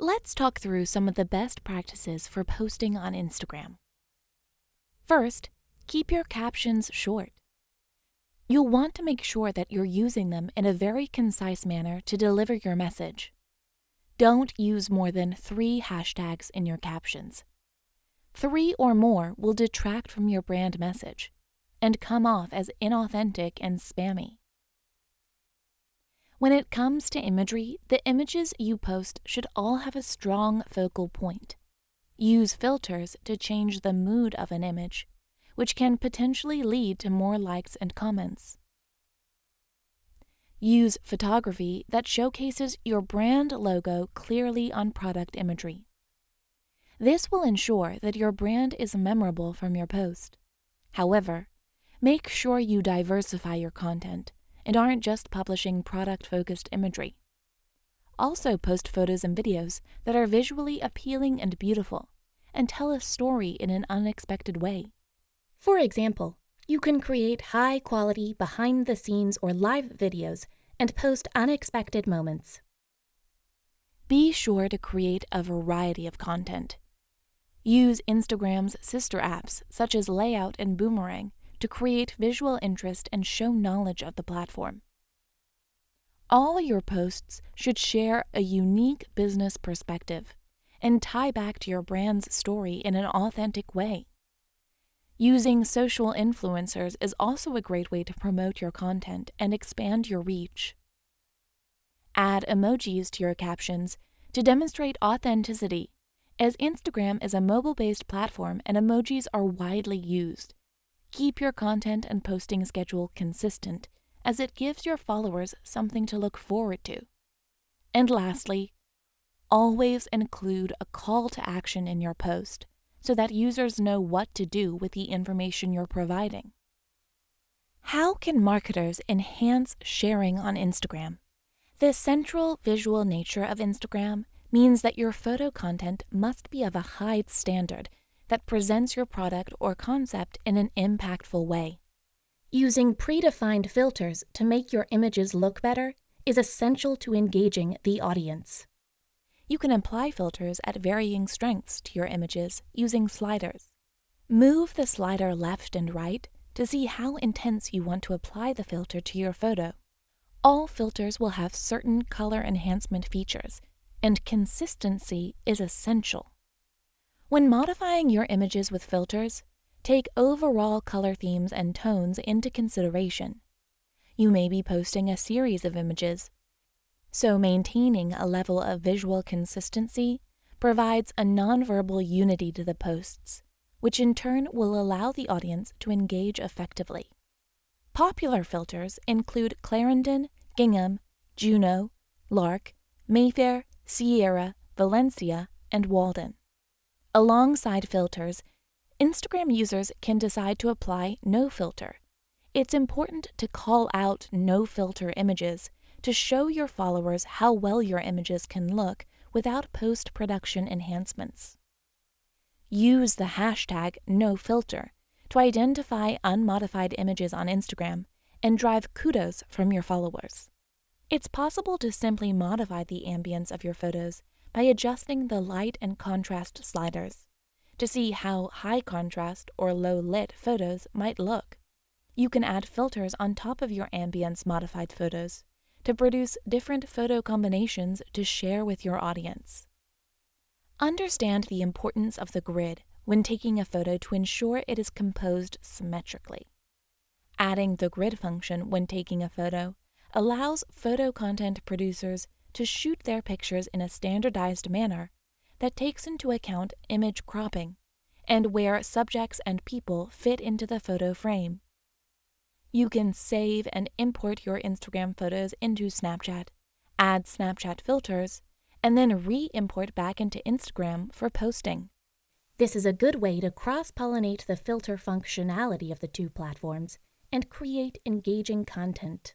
Let's talk through some of the best practices for posting on Instagram. First, keep your captions short. You'll want to make sure that you're using them in a very concise manner to deliver your message. Don't use more than 3 hashtags in your captions. 3 or more will detract from your brand message and come off as inauthentic and spammy. When it comes to imagery, the images you post should all have a strong focal point. Use filters to change the mood of an image, which can potentially lead to more likes and comments. Use photography that showcases your brand logo clearly on product imagery. This will ensure that your brand is memorable from your post. However, make sure you diversify your content and aren't just publishing product-focused imagery. Also post photos and videos that are visually appealing and beautiful, and tell a story in an unexpected way. For example, you can create high-quality behind-the-scenes or live videos and post unexpected moments. Be sure to create a variety of content. Use Instagram's sister apps, such as Layout and Boomerang, to create visual interest and show knowledge of the platform. All your posts should share a unique business perspective and tie back to your brand's story in an authentic way. Using social influencers is also a great way to promote your content and expand your reach. Add emojis to your captions to demonstrate authenticity, as Instagram is a mobile-based platform and emojis are widely used. Keep your content and posting schedule consistent, as it gives your followers something to look forward to. And lastly, always include a call to action in your post so that users know what to do with the information you're providing. How can marketers enhance sharing on Instagram? The central visual nature of Instagram means that your photo content must be of a high standard that presents your product or concept in an impactful way. Using predefined filters to make your images look better is essential to engaging the audience. You can apply filters at varying strengths to your images using sliders. Move the slider left and right to see how intense you want to apply the filter to your photo. All filters will have certain color enhancement features, and consistency is essential. When modifying your images with filters, take overall color themes and tones into consideration. You may be posting a series of images, so maintaining a level of visual consistency provides a nonverbal unity to the posts, which in turn will allow the audience to engage effectively. Popular filters include Clarendon, Gingham, Juno, Lark, Mayfair, Sierra, Valencia, and Walden. Alongside filters, Instagram users can decide to apply no filter. It's important to call out no filter images to show your followers how well your images can look without post-production enhancements. Use the hashtag #NoFilter to identify unmodified images on Instagram and drive kudos from your followers. It's possible to simply modify the ambience of your photos by adjusting the light and contrast sliders to see how high contrast or low lit photos might look. You can add filters on top of your ambience modified photos to produce different photo combinations to share with your audience. Understand the importance of the grid when taking a photo to ensure it is composed symmetrically. Adding the grid function when taking a photo allows photo content producers to shoot their pictures in a standardized manner that takes into account image cropping and where subjects and people fit into the photo frame. You can save and import your Instagram photos into Snapchat, add Snapchat filters, and then re-import back into Instagram for posting. This is a good way to cross-pollinate the filter functionality of the two platforms and create engaging content.